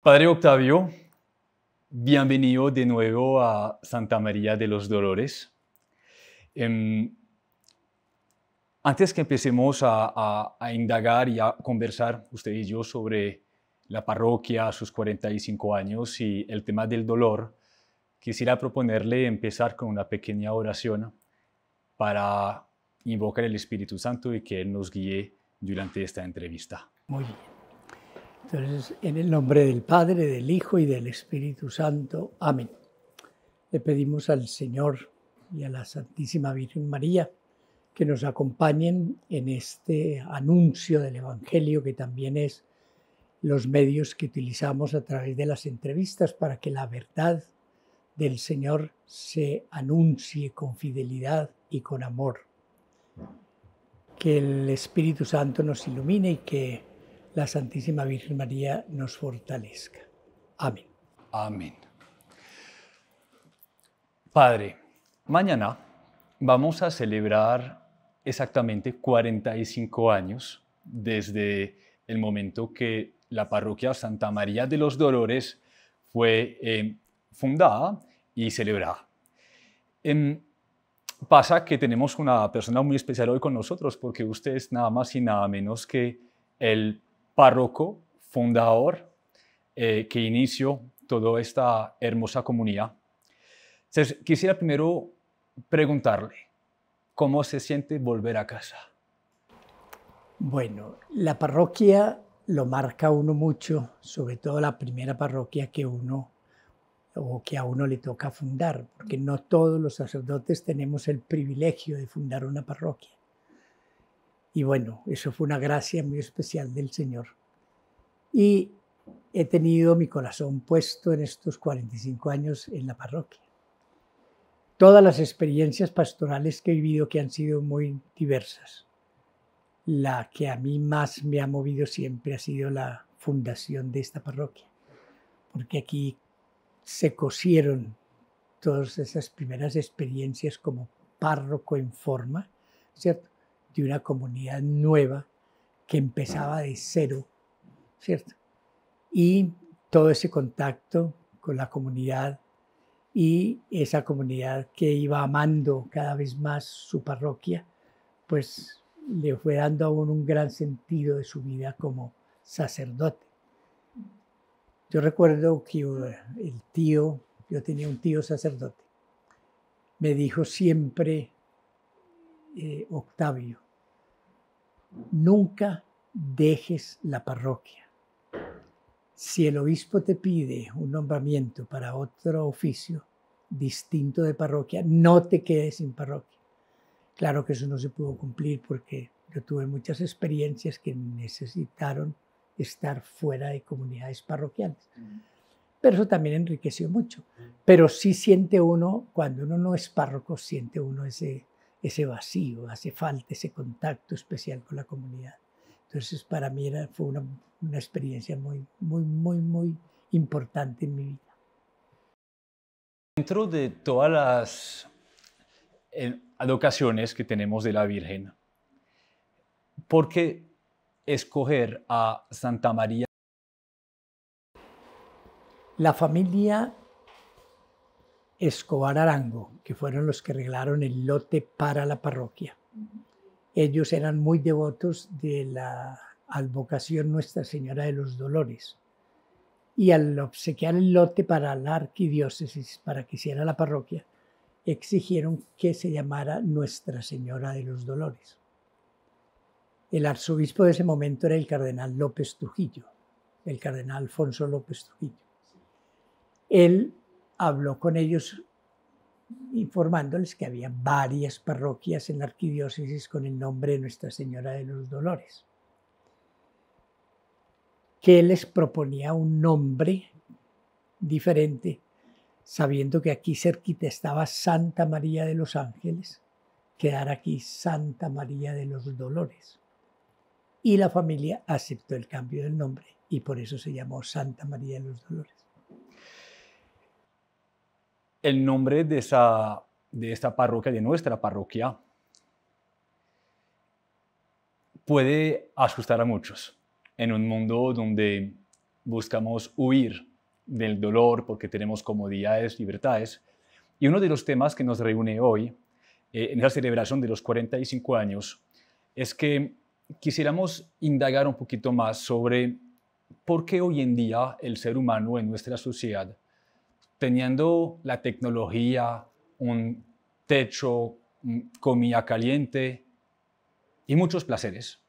Padre Octavio, bienvenido de nuevo a Santa María de los Dolores. Em, Antes que empecemos a indagar y a conversar usted y yo sobre la parroquia, sus 45 años y el tema del dolor, quisiera proponerle empezar con una pequeña oración para invocar el Espíritu Santo y que Él nos guíe durante esta entrevista. Muy bien. Entonces, en el nombre del Padre, del Hijo y del Espíritu Santo. Amén. Le pedimos al Señor y a la Santísima Virgen María que nos acompañen en este anuncio del Evangelio, que también es los medios que utilizamos a través de las entrevistas para que la verdad del Señor se anuncie con fidelidad y con amor. Que el Espíritu Santo nos ilumine y que la Santísima Virgen María nos fortalezca. Amén. Amén. Padre, mañana vamos a celebrar exactamente 45 años desde el momento que la parroquia Santa María de los Dolores fue fundada y celebrada. Pasa que tenemos una persona muy especial hoy con nosotros porque usted es nada más y nada menos que el párroco fundador que inició toda esta hermosa comunidad. Entonces, quisiera primero preguntarle, ¿cómo se siente volver a casa? Bueno, la parroquia lo marca uno mucho, sobre todo la primera parroquia que a uno le toca fundar, porque no todos los sacerdotes tenemos el privilegio de fundar una parroquia. Y bueno, eso fue una gracia muy especial del Señor. Y he tenido mi corazón puesto en estos 45 años en la parroquia. Todas las experiencias pastorales que he vivido, que han sido muy diversas. La que a mí más me ha movido siempre ha sido la fundación de esta parroquia, porque aquí se cosieron todas esas primeras experiencias como párroco en forma, ¿cierto?, de una comunidad nueva que empezaba de cero, ¿cierto? Y todo ese contacto con la comunidad y esa comunidad que iba amando cada vez más su parroquia, pues le fue dando a uno un gran sentido de su vida como sacerdote. Yo recuerdo que yo tenía un tío sacerdote, me dijo siempre, Octavio, nunca dejes la parroquia. Si el obispo te pide un nombramiento para otro oficio distinto de parroquia, no te quedes sin parroquia. Claro que eso no se pudo cumplir porque yo tuve muchas experiencias que necesitaron estar fuera de comunidades parroquiales. Pero eso también enriqueció mucho. Pero sí siente uno, cuando uno no es párroco, siente uno ese vacío, hace falta ese contacto especial con la comunidad. Entonces, para mí fue una experiencia muy, muy, muy, muy importante en mi vida. Dentro de todas las advocaciones que tenemos de la Virgen, ¿por qué escoger a Santa María? La familia Escobar Arango, que fueron los que regalaron el lote para la parroquia, ellos eran muy devotos de la advocación Nuestra Señora de los Dolores. Y al obsequiar el lote para la arquidiócesis, para que hiciera la parroquia, exigieron que se llamara Nuestra Señora de los Dolores. El arzobispo de ese momento era el cardenal López Trujillo, el cardenal Alfonso López Trujillo. Él habló con ellos informándoles que había varias parroquias en la arquidiócesis con el nombre de Nuestra Señora de los Dolores, que él les proponía un nombre diferente, sabiendo que aquí cerquita estaba Santa María de los Ángeles, quedara aquí Santa María de los Dolores. Y la familia aceptó el cambio del nombre y por eso se llamó Santa María de los Dolores. El nombre de esta parroquia, de nuestra parroquia, puede asustar a muchos en un mundo donde buscamos huir del dolor porque tenemos comodidades, libertades. Y uno de los temas que nos reúne hoy, en la celebración de los 45 años, es que quisiéramos indagar un poquito más sobre por qué hoy en día el ser humano en nuestra sociedad, teniendo la tecnología, un techo, comida caliente y muchos placeres,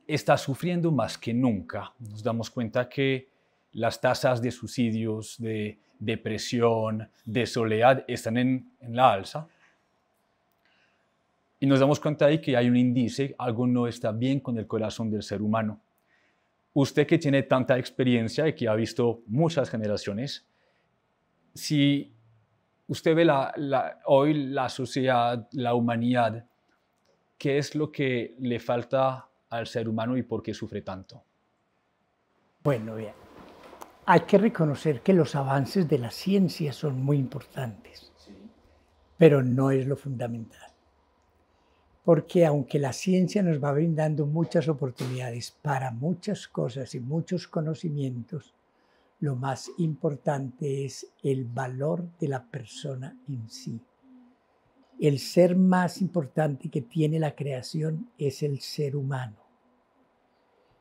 está sufriendo más que nunca. Nos damos cuenta que las tasas de suicidios, de depresión, de soledad están en la alza. Y nos damos cuenta de que hay un índice, algo no está bien con el corazón del ser humano. Usted que tiene tanta experiencia y que ha visto muchas generaciones, si usted ve hoy la sociedad, la humanidad, ¿qué es lo que le falta al ser humano y por qué sufre tanto? Bueno, bien, hay que reconocer que los avances de la ciencia son muy importantes, pero no es lo fundamental. Porque aunque la ciencia nos va brindando muchas oportunidades para muchas cosas y muchos conocimientos, lo más importante es el valor de la persona en sí. El ser más importante que tiene la creación es el ser humano.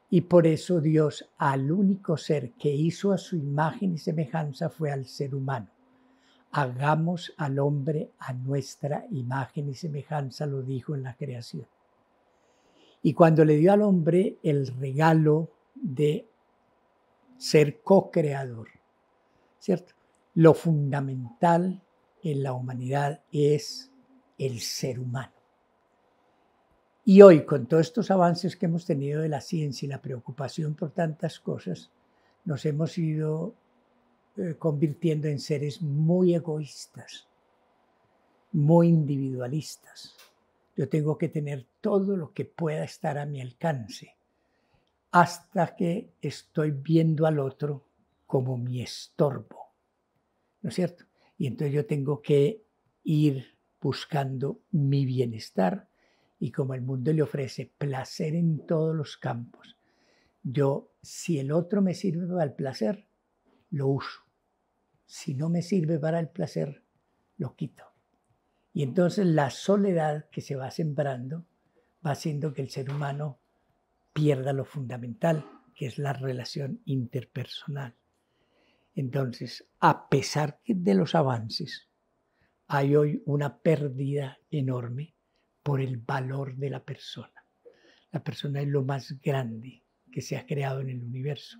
Y por eso Dios, al único ser que hizo a su imagen y semejanza, fue al ser humano. Hagamos al hombre a nuestra imagen y semejanza, lo dijo en la creación. Y cuando le dio al hombre el regalo de ser co-creador, ¿cierto? Lo fundamental en la humanidad es el ser humano. Y hoy, con todos estos avances que hemos tenido de la ciencia y la preocupación por tantas cosas, nos hemos ido convirtiendo en seres muy egoístas, muy individualistas. Yo tengo que tener todo lo que pueda estar a mi alcance, hasta que estoy viendo al otro como mi estorbo, ¿no es cierto? Y entonces yo tengo que ir buscando mi bienestar, y como el mundo le ofrece placer en todos los campos, yo, si el otro me sirve para el placer, lo uso. Si no me sirve para el placer, lo quito. Y entonces la soledad que se va sembrando va haciendo que el ser humano pierda lo fundamental, que es la relación interpersonal. Entonces, a pesar de los avances, hay hoy una pérdida enorme por el valor de la persona. La persona es lo más grande que se ha creado en el universo.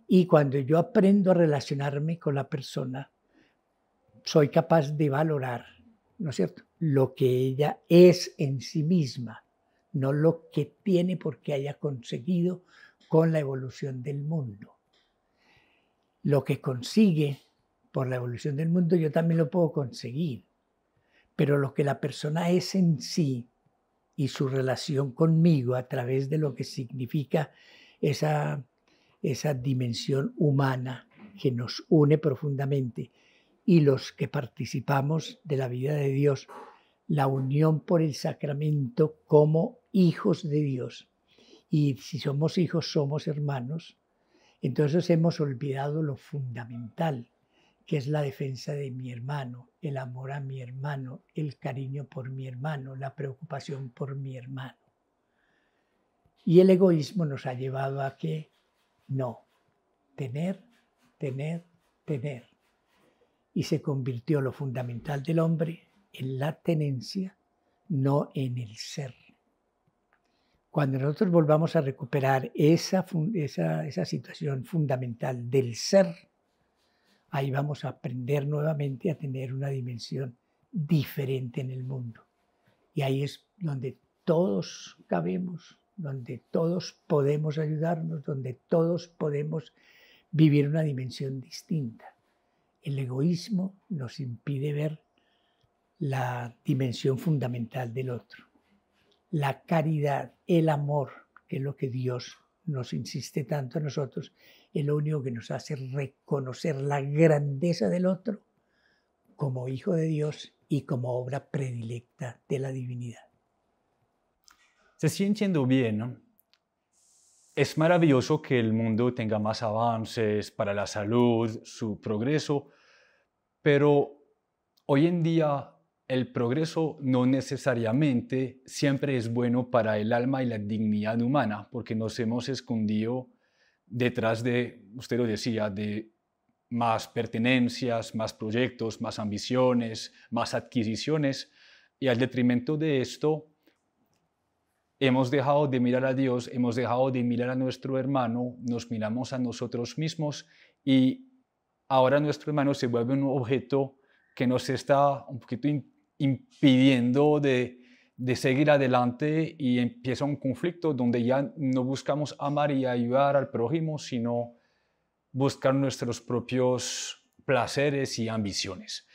Y cuando yo aprendo a relacionarme con la persona, soy capaz de valorar, ¿no es cierto?, lo que ella es en sí misma, no lo que tiene porque haya conseguido con la evolución del mundo. Lo que consigue por la evolución del mundo yo también lo puedo conseguir, pero lo que la persona es en sí y su relación conmigo a través de lo que significa esa dimensión humana que nos une profundamente, y los que participamos de la vida de Dios, la unión por el sacramento como hijos de Dios. Y si somos hijos, somos hermanos. Entonces hemos olvidado lo fundamental, que es la defensa de mi hermano, el amor a mi hermano, el cariño por mi hermano, la preocupación por mi hermano. Y el egoísmo nos ha llevado a que no, tener. Y se convirtió lo fundamental del hombre en la tenencia, no en el ser. Cuando nosotros volvamos a recuperar esa situación fundamental del ser, ahí vamos a aprender nuevamente a tener una dimensión diferente en el mundo. Y ahí es donde todos cabemos, donde todos podemos ayudarnos, donde todos podemos vivir una dimensión distinta. El egoísmo nos impide ver la dimensión fundamental del otro. La caridad, el amor, que es lo que Dios nos insiste tanto a nosotros, es lo único que nos hace reconocer la grandeza del otro como hijo de Dios y como obra predilecta de la divinidad. Se sigue entiendo bien, ¿no? es maravilloso que el mundo tenga más avances para la salud, su progreso, pero hoy en día el progreso no necesariamente siempre es bueno para el alma y la dignidad humana, porque nos hemos escondido detrás de, usted lo decía, de más pertenencias, más proyectos, más ambiciones, más adquisiciones, y al detrimento de esto, hemos dejado de mirar a Dios, hemos dejado de mirar a nuestro hermano, nos miramos a nosotros mismos y ahora nuestro hermano se vuelve un objeto que nos está un poquito impidiendo de seguir adelante y empieza un conflicto donde ya no buscamos amar y ayudar al prójimo, sino buscar nuestros propios placeres y ambiciones.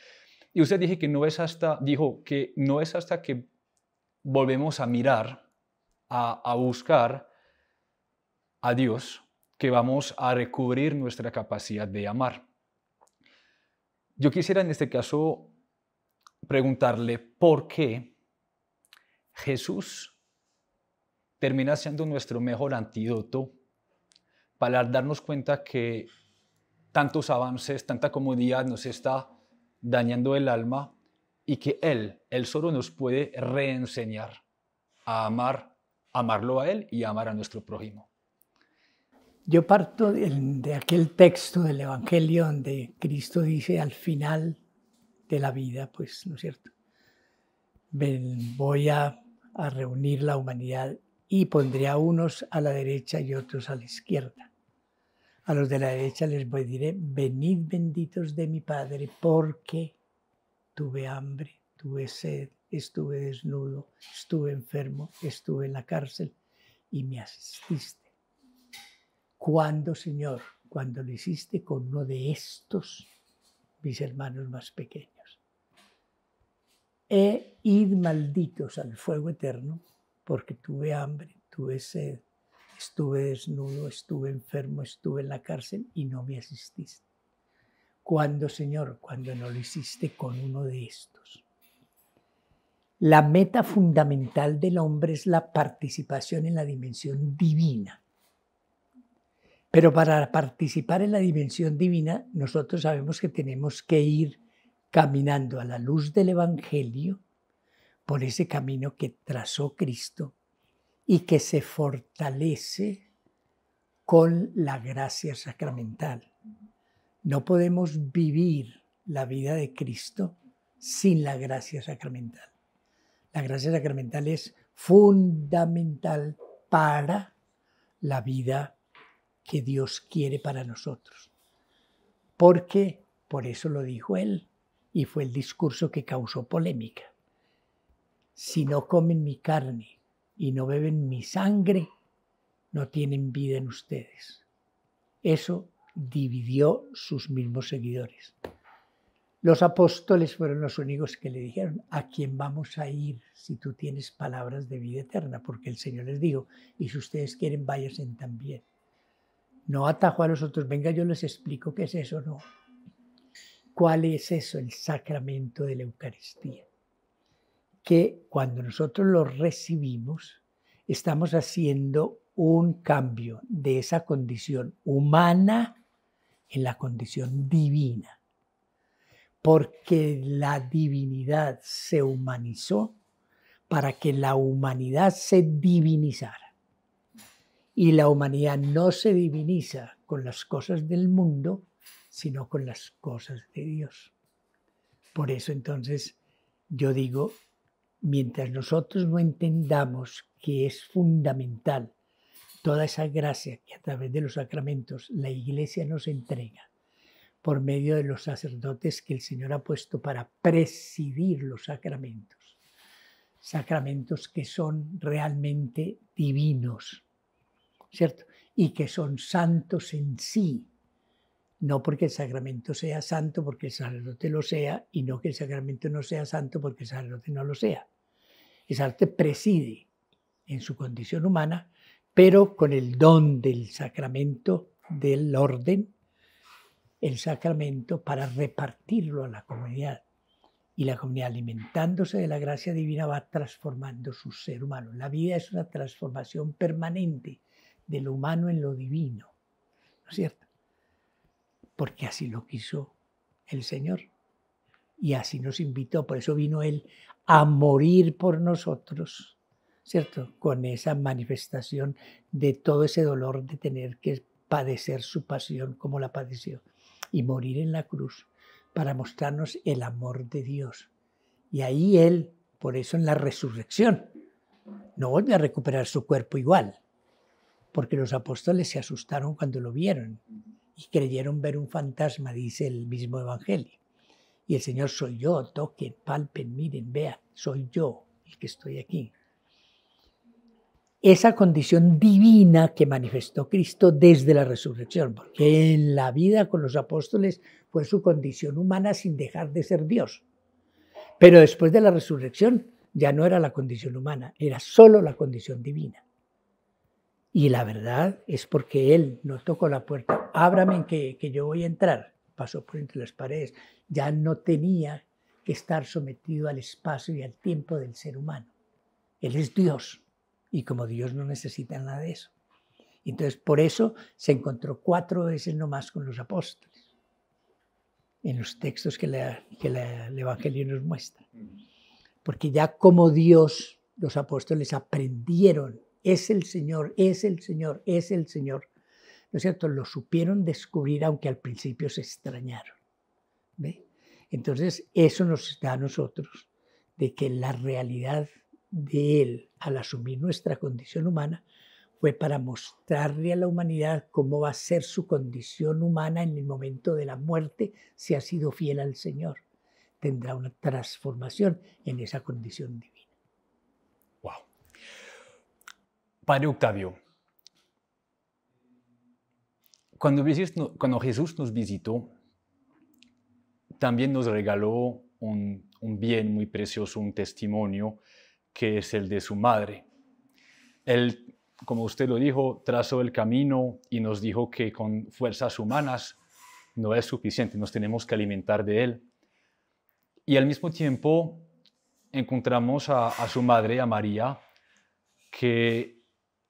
Y usted dijo que no es hasta que volvemos a mirar, a buscar a Dios, que vamos a recubrir nuestra capacidad de amar. Yo quisiera en este caso preguntarle por qué Jesús termina siendo nuestro mejor antídoto para darnos cuenta que tantos avances, tanta comodidad nos está dañando el alma y que Él solo nos puede reenseñar a amar, amarlo a Él y amar a nuestro prójimo. Yo parto de aquel texto del Evangelio donde Cristo dice al final de la vida, pues, ¿no es cierto? Voy a reunir la humanidad y pondré a unos a la derecha y otros a la izquierda. A los de la derecha les diré, venid benditos de mi Padre, porque tuve hambre, tuve sed, estuve desnudo, estuve enfermo, estuve en la cárcel y me asististe. ¿Cuándo, Señor? Cuando lo hiciste con uno de estos, mis hermanos más pequeños. Id malditos al fuego eterno, porque tuve hambre, tuve sed, estuve desnudo, estuve enfermo, estuve en la cárcel y no me asististe. ¿Cuándo, Señor? Cuando no lo hiciste con uno de estos. La meta fundamental del hombre es la participación en la dimensión divina. Pero para participar en la dimensión divina, nosotros sabemos que tenemos que ir caminando a la luz del Evangelio por ese camino que trazó Cristo y que se fortalece con la gracia sacramental. No podemos vivir la vida de Cristo sin la gracia sacramental. La gracia sacramental es fundamental para la vida que Dios quiere para nosotros. Porque, por eso lo dijo él, y fue el discurso que causó polémica. Si no comen mi carne y no beben mi sangre, no tienen vida en ustedes. Eso dividió sus mismos seguidores. Los apóstoles fueron los únicos que le dijeron, ¿a quién vamos a ir si tú tienes palabras de vida eterna? Porque el Señor les dijo, y si ustedes quieren, váyanse también. No atajó a los otros, venga, yo les explico qué es eso, no. ¿Cuál es eso? El sacramento de la Eucaristía. Que cuando nosotros lo recibimos, estamos haciendo un cambio de esa condición humana en la condición divina. Porque la divinidad se humanizó para que la humanidad se divinizara. Y la humanidad no se diviniza con las cosas del mundo, sino con las cosas de Dios. Por eso entonces yo digo, mientras nosotros no entendamos que es fundamental toda esa gracia que a través de los sacramentos la Iglesia nos entrega, por medio de los sacerdotes que el Señor ha puesto para presidir los sacramentos, sacramentos que son realmente divinos, ¿cierto? Y que son santos en sí, no porque el sacramento sea santo, porque el sacerdote lo sea, y no que el sacramento no sea santo, porque el sacerdote no lo sea. El sacerdote preside en su condición humana, pero con el don del sacramento del orden, el sacramento para repartirlo a la comunidad. Y la comunidad, alimentándose de la gracia divina, va transformando su ser humano. La vida es una transformación permanente de lo humano en lo divino, ¿no es cierto? Porque así lo quiso el Señor y así nos invitó, por eso vino Él a morir por nosotros, ¿cierto? Con esa manifestación de todo ese dolor de tener que padecer su pasión como la padeció y morir en la cruz para mostrarnos el amor de Dios. Y ahí Él, por eso en la resurrección, no volvió a recuperar su cuerpo igual, porque los apóstoles se asustaron cuando lo vieron y creyeron ver un fantasma, dice el mismo Evangelio. Y el Señor: soy yo, toquen, palpen, miren, vean, soy yo el que estoy aquí. Esa condición divina que manifestó Cristo desde la resurrección, porque en la vida con los apóstoles fue su condición humana sin dejar de ser Dios. Pero después de la resurrección ya no era la condición humana, era solo la condición divina. Y la verdad es porque Él no tocó la puerta, ábrame que yo voy a entrar, pasó por entre las paredes, ya no tenía que estar sometido al espacio y al tiempo del ser humano. Él es Dios. Y como Dios no necesita nada de eso. Entonces, por eso se encontró 4 veces nomás con los apóstoles, en los textos que el Evangelio nos muestra. Porque ya como Dios, los apóstoles aprendieron, es el Señor, es el Señor, es el Señor. ¿No es cierto? Lo supieron descubrir, aunque al principio se extrañaron. ¿Ve? Entonces, eso nos da a nosotros de que la realidad de Él, al asumir nuestra condición humana, fue para mostrarle a la humanidad cómo va a ser su condición humana en el momento de la muerte si ha sido fiel al Señor. Tendrá una transformación en esa condición divina. Wow. Padre Octavio, cuando Jesús nos visitó, también nos regaló un bien muy precioso, un testimonio, que es el de su madre. Él, como usted lo dijo, trazó el camino y nos dijo que con fuerzas humanas no es suficiente, nos tenemos que alimentar de Él. Y al mismo tiempo encontramos a su madre, a María, que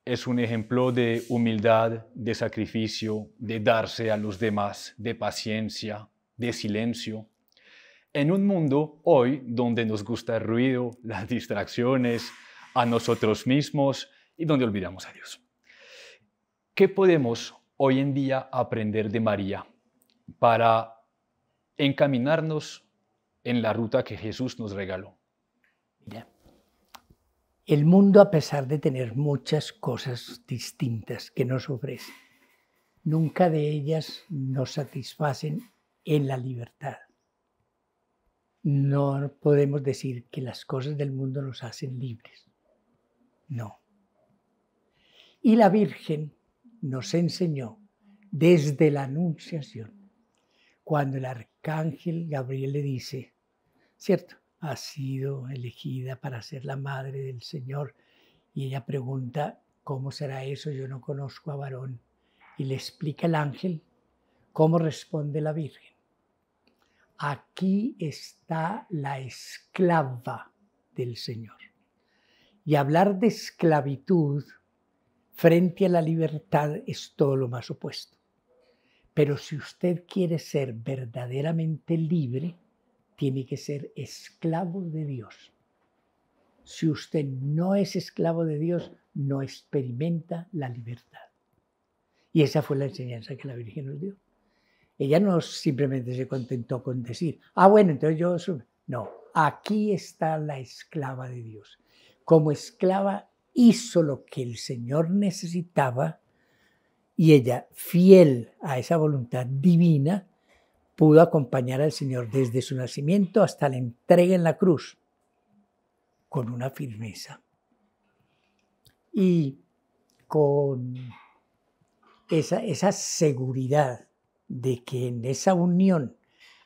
es un ejemplo de humildad, de sacrificio, de darse a los demás, de paciencia, de silencio. En un mundo hoy donde nos gusta el ruido, las distracciones, a nosotros mismos y donde olvidamos a Dios. ¿Qué podemos hoy en día aprender de María para encaminarnos en la ruta que Jesús nos regaló? Mira, el mundo, a pesar de tener muchas cosas distintas que nos ofrece, nunca de ellas nos satisfacen en la libertad. No podemos decir que las cosas del mundo nos hacen libres. No. Y la Virgen nos enseñó desde la Anunciación, cuando el arcángel Gabriel le dice, ¿cierto? Ha sido elegida para ser la madre del Señor. Y ella pregunta, ¿cómo será eso? Yo no conozco a varón. Y le explica el ángel cómo responde la Virgen. Aquí está la esclava del Señor. Y hablar de esclavitud frente a la libertad es todo lo más opuesto. Pero si usted quiere ser verdaderamente libre, tiene que ser esclavo de Dios. Si usted no es esclavo de Dios, no experimenta la libertad. Y esa fue la enseñanza que la Virgen nos dio. Ella no simplemente se contentó con decir, bueno, entonces yo... No, aquí está la esclava de Dios. Como esclava hizo lo que el Señor necesitaba y ella, fiel a esa voluntad divina, pudo acompañar al Señor desde su nacimiento hasta la entrega en la cruz, con una firmeza y con esa seguridad de que en esa unión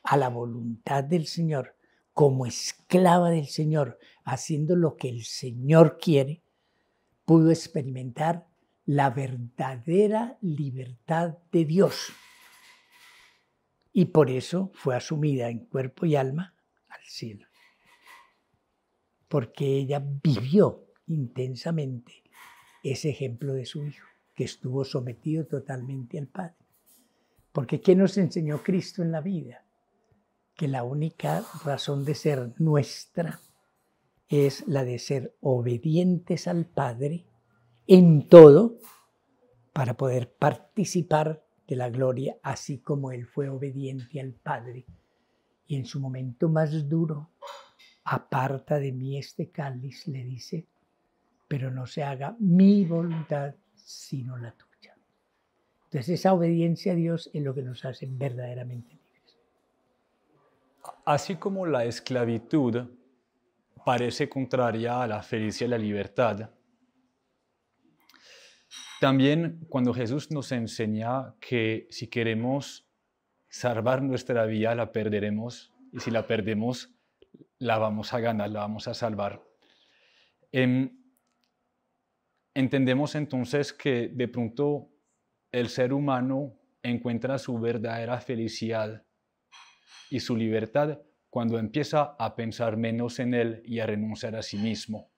a la voluntad del Señor, como esclava del Señor, haciendo lo que el Señor quiere, pudo experimentar la verdadera libertad de Dios. Y por eso fue asumida en cuerpo y alma al cielo. Porque ella vivió intensamente ese ejemplo de su Hijo. que estuvo sometido totalmente al Padre. Porque ¿qué nos enseñó Cristo en la vida? Que la única razón de ser nuestra es la de ser obedientes al Padre en todo para poder participar de la gloria, así como Él fue obediente al Padre. Y en su momento más duro, aparta de mí este cáliz, le dice, pero no se haga mi voluntad, sino la tuya. Entonces esa obediencia a Dios es lo que nos hace verdaderamente libres. Así como la esclavitud parece contraria a la felicidad y la libertad, también cuando Jesús nos enseña que si queremos salvar nuestra vida, la perderemos, y si la perdemos, la vamos a ganar, la vamos a salvar. Entendemos entonces que de pronto el ser humano encuentra su verdadera felicidad y su libertad cuando empieza a pensar menos en él y a renunciar a sí mismo.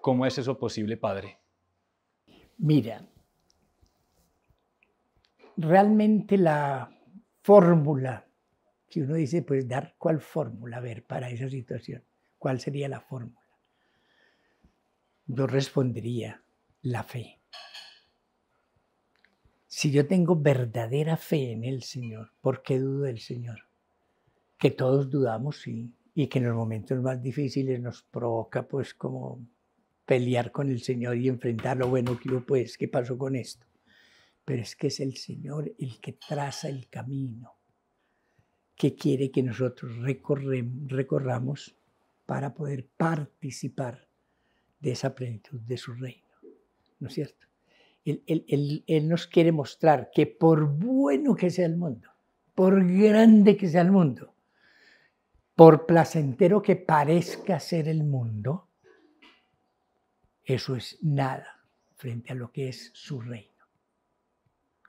¿Cómo es eso posible, Padre? Mira, realmente la fórmula, si uno dice, pues dar cuál fórmula, a ver, para esa situación, ¿cuál sería la fórmula? Yo respondería, la fe. Si yo tengo verdadera fe en el Señor, ¿por qué dudo del Señor? Que todos dudamos, sí, y que en los momentos más difíciles nos provoca, pues, como pelear con el Señor y enfrentarlo. Bueno, pues, ¿qué pasó con esto? Pero es que es el Señor el que traza el camino, que quiere que nosotros recorramos para poder participar de esa plenitud de su reino, ¿no es cierto? Él nos quiere mostrar que por bueno que sea el mundo, por grande que sea el mundo, por placentero que parezca ser el mundo, eso es nada frente a lo que es su reino,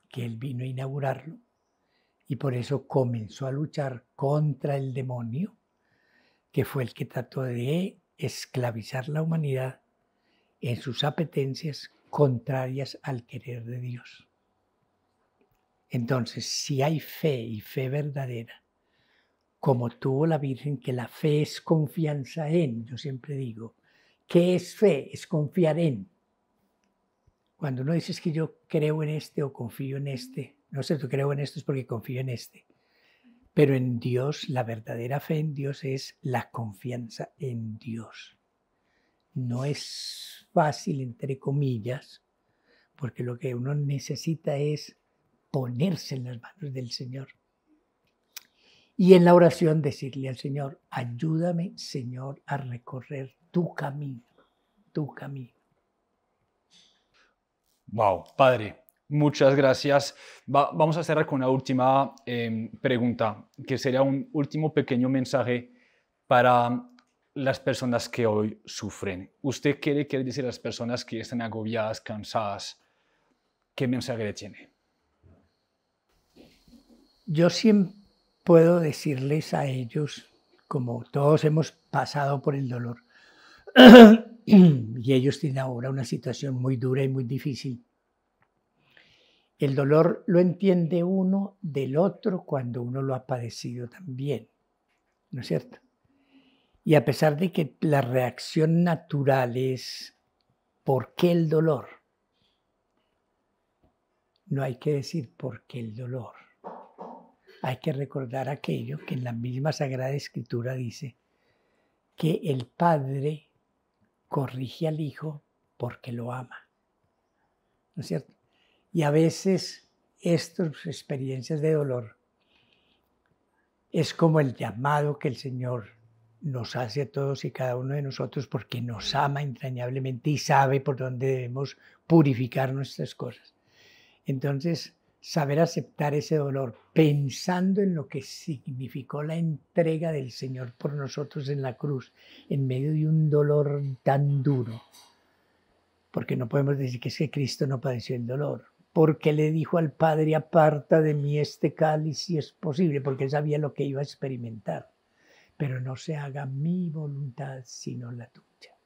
que Él vino a inaugurarlo y por eso comenzó a luchar contra el demonio, que fue el que trató de esclavizar la humanidad en sus apetencias contrarias al querer de Dios. Entonces, si hay fe y fe verdadera, como tuvo la Virgen, que la fe es confianza en, yo siempre digo, ¿qué es fe? Es confiar en. Cuando uno dice que yo creo en este o confío en este, no sé, yo creo en esto es porque confío en este. Pero en Dios, la verdadera fe en Dios es la confianza en Dios. No es fácil, entre comillas, porque lo que uno necesita es ponerse en las manos del Señor. Y en la oración decirle al Señor, ayúdame, Señor, a recorrer tu camino, tu camino. Wow, Padre, muchas gracias. Vamos a cerrar con una última pregunta, que sería un último pequeño mensaje para las personas que hoy sufren. ¿Usted qué le quiere decir a las personas que están agobiadas, cansadas? ¿Qué mensaje le tiene? Yo siempre puedo decirles a ellos, como todos hemos pasado por el dolor, y ellos tienen ahora una situación muy dura y muy difícil. El dolor lo entiende uno del otro cuando uno lo ha padecido también, ¿no es cierto? Y a pesar de que la reacción natural es ¿por qué el dolor? No hay que decir ¿por qué el dolor? Hay que recordar aquello que en la misma Sagrada Escritura dice que el Padre corrige al Hijo porque lo ama, ¿no es cierto? Y a veces estas experiencias de dolor es como el llamado que el Señor nos hace a todos y cada uno de nosotros porque nos ama entrañablemente y sabe por dónde debemos purificar nuestras cosas. Entonces, saber aceptar ese dolor pensando en lo que significó la entrega del Señor por nosotros en la cruz, en medio de un dolor tan duro. Porque no podemos decir que es que Cristo no padeció el dolor. Porque le dijo al Padre, aparta de mí este cáliz si es posible, porque él sabía lo que iba a experimentar. Pero no se haga mi voluntad, sino la tuya.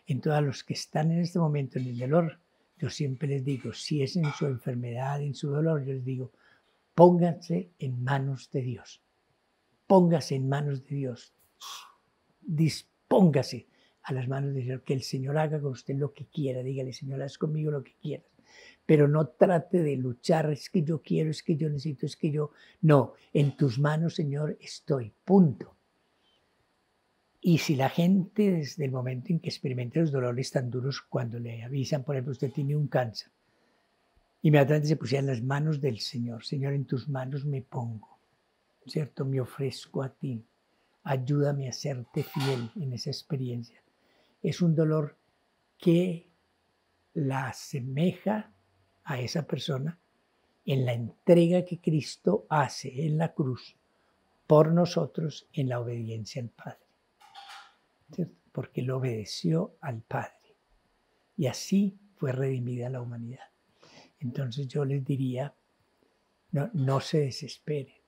Entonces, a los que están en este momento en el dolor, Yo siempre les digo, si es en su enfermedad, en su dolor, yo les digo, pónganse en manos de Dios. Póngase en manos de Dios. Dispóngase a las manos de Dios. Que el Señor haga con usted lo que quiera. Dígale, Señor, haz conmigo lo que quieras. Pero no trate de luchar, es que yo quiero, es que yo necesito, es que yo... No, en tus manos, Señor, estoy. Punto. Y si la gente desde el momento en que experimenta los dolores tan duros, cuando le avisan, por ejemplo, usted tiene un cáncer, inmediatamente se pusiera en las manos del Señor. Señor, en tus manos me pongo, ¿cierto? Me ofrezco a ti. Ayúdame a serte fiel en esa experiencia. Es un dolor que la asemeja a esa persona en la entrega que Cristo hace en la cruz por nosotros en la obediencia al Padre. ¿Cierto? Porque Él obedeció al Padre. Y así fue redimida la humanidad. Entonces yo les diría, no se desespere,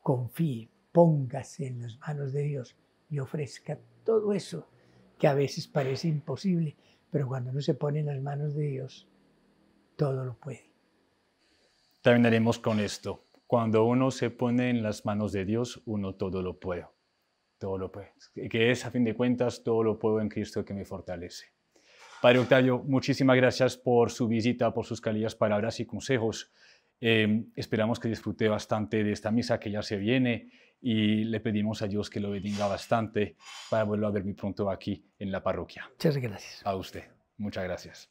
confíe, póngase en las manos de Dios y ofrezca todo eso que a veces parece imposible, pero cuando uno se pone en las manos de Dios, todo lo puede. Terminaremos con esto. Cuando uno se pone en las manos de Dios, uno todo lo puede. Todo lo puede. Que es, a fin de cuentas, todo lo puedo en Cristo que me fortalece. Padre Octavio, muchísimas gracias por su visita, por sus cálidas palabras y consejos. Esperamos que disfrute bastante de esta misa que ya se viene y le pedimos a Dios que lo bendiga bastante para volverlo a ver muy pronto aquí en la parroquia. Muchas gracias. A usted. Muchas gracias.